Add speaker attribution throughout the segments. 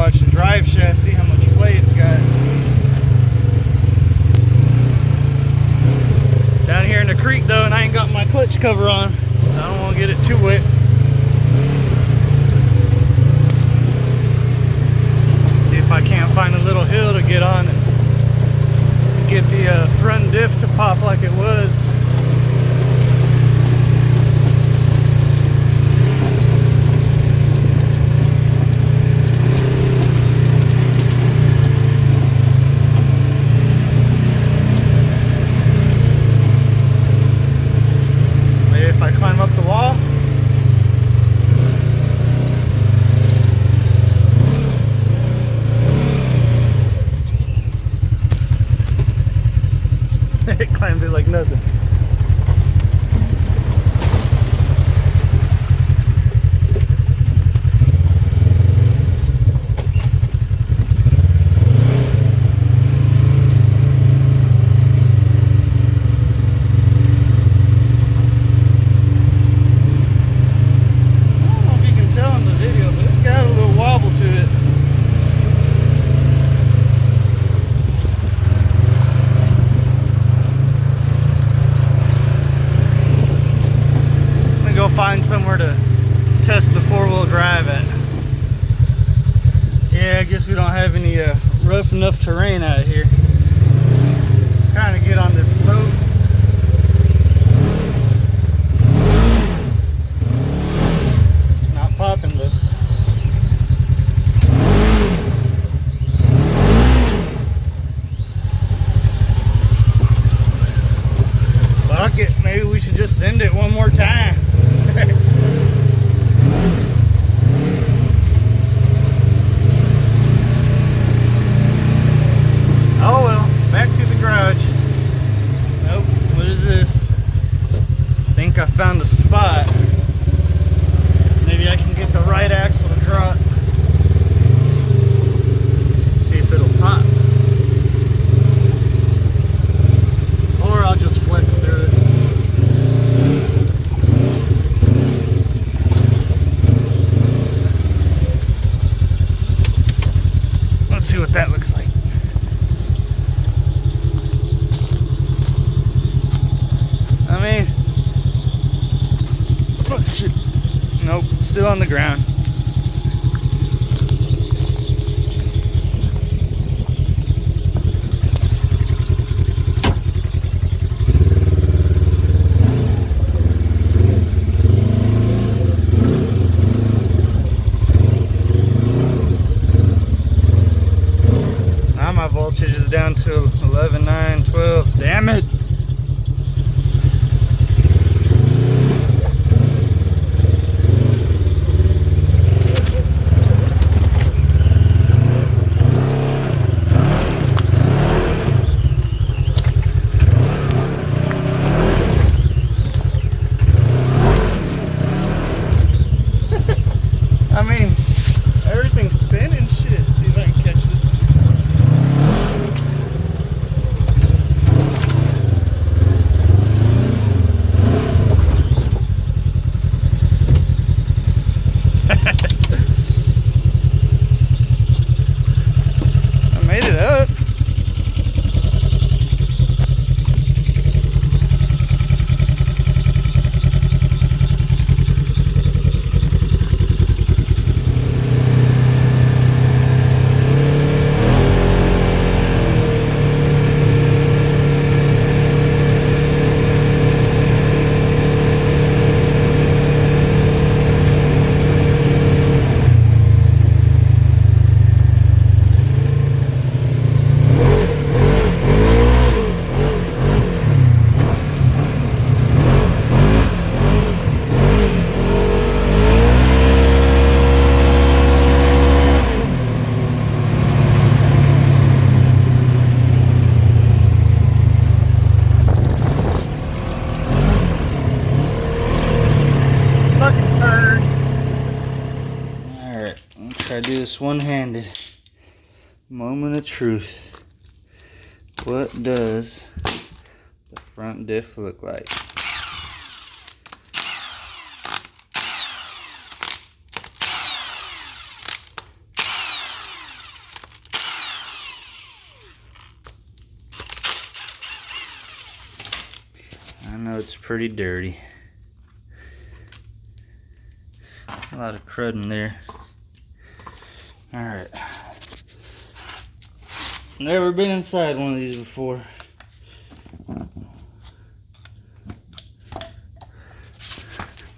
Speaker 1: watch the drive shaft, see how much play it's got. Down here in the creek though, and I ain't got my clutch cover on. I don't want to get it too wet. See if I can't find a little hill to get on and get the front diff to pop like it was. Climb up the wall. It climbed it like nothing. Find somewhere to test the four-wheel drive at. Yeah, I guess we don't have any rough enough terrain out here. Trying to get on this slope. It's not popping though. Fuck it, maybe we should just send it one more time. Oh well, back to the garage. Nope, what is this? I think I found a spot. Maybe I can get the right axle to drop. See if it'll pop. Or I'll just flex through it. Let's see what that looks like. I mean, oh shit. Nope, still on the ground. My voltage is down to 11, 9, 12. Damn it! I mean, everything's spinning shit. See if I can catch this one. I made it up. Try to do this one-handed. Moment of truth. What does the front diff look like? know it's pretty dirty. A lot of crud in there. Alright. Never been inside one of these before.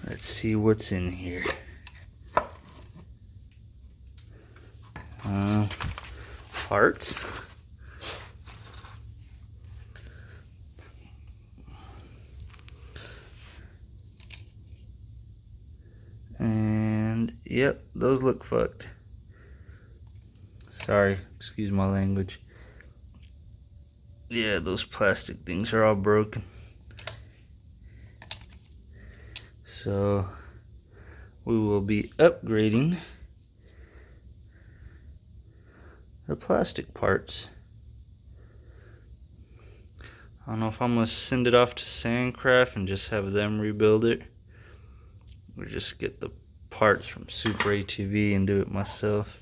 Speaker 1: Let's see what's in here. Parts. And yep, those look fucked. Sorry, excuse my language. Yeah, those plastic things are all broken. So we will be upgrading the plastic parts. I don't know if I'm gonna send it off to Sandcraft and just have them rebuild it, or just get the parts from Super ATV and do it myself.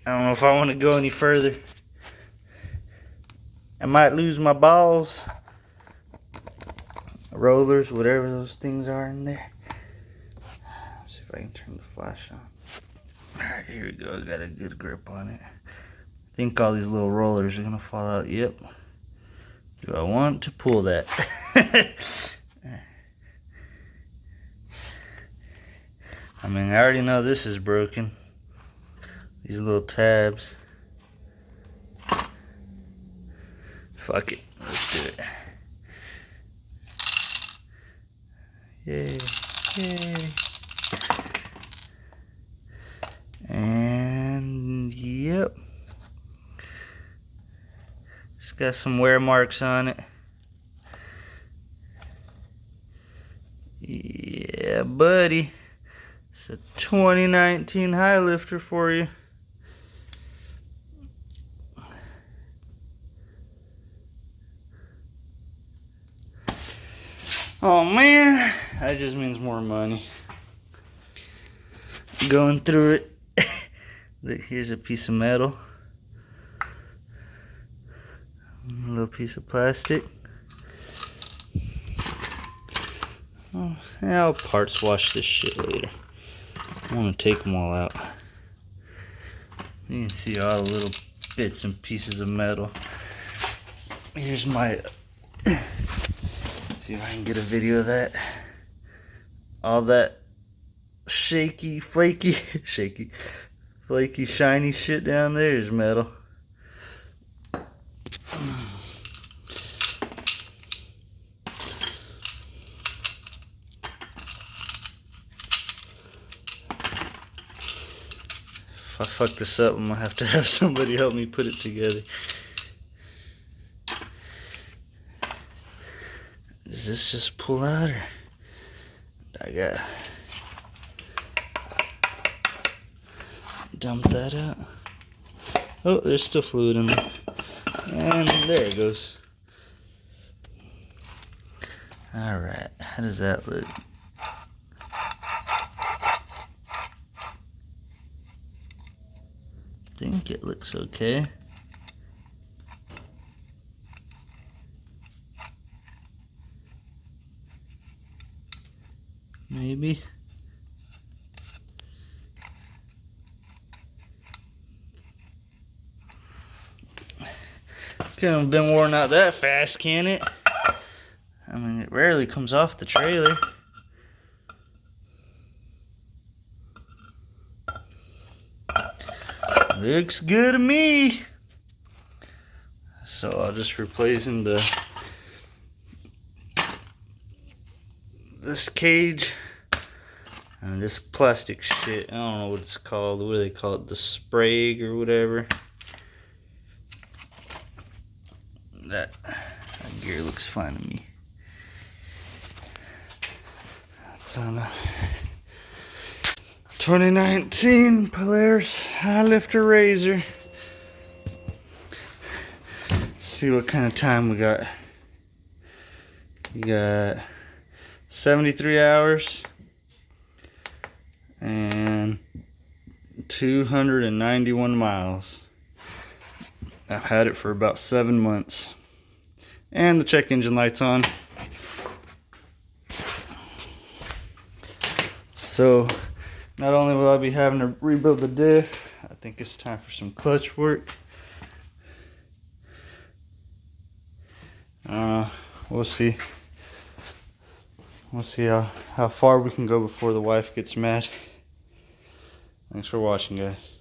Speaker 1: I don't know if I want to go any further. I might lose my balls, rollers, whatever those things are in there. Let's see if I can turn the flash on. Alright, here we go. I got a good grip on it. I think all these little rollers are gonna fall out. Yep. Do I want to pull that? I mean, I already know this is broken. These little tabs. Fuck it. Let's do it. Yay. Yay. And yep. It's got some wear marks on it. Yeah, buddy. It's a 2019 high lifter for you. Oh man, that just means more money. Going through it. Here's a piece of metal. A little piece of plastic. Oh, I'll parts wash this shit later. I want to take them all out. You can see all the little bits and pieces of metal. Here's my... see if I can get a video of that. All that shaky, flaky, flaky, shiny shit down there is metal. If I fuck this up, I'm gonna have to have somebody help me put it together. Does this just pull out, or I got dump that out? Oh, there's still fluid in there, and there it goes. All right, how does that look? I think it looks okay. Maybe. Couldn't have been worn out that fast, can it? I mean, it rarely comes off the trailer. Looks good to me. So I'll just replacing this cage and this plastic shit. I don't know what it's called. What do they call it? The Sprague or whatever. That gear looks fine to me. That's on a 2019 Polaris RZR. See what kind of time we got. We got 73 hours and 291 miles. I've had it for about 7 months. And the check engine light's on. So not only will I be having to rebuild the diff, I think it's time for some clutch work. We'll see. We'll see how far we can go before the wife gets mad. Thanks for watching, guys.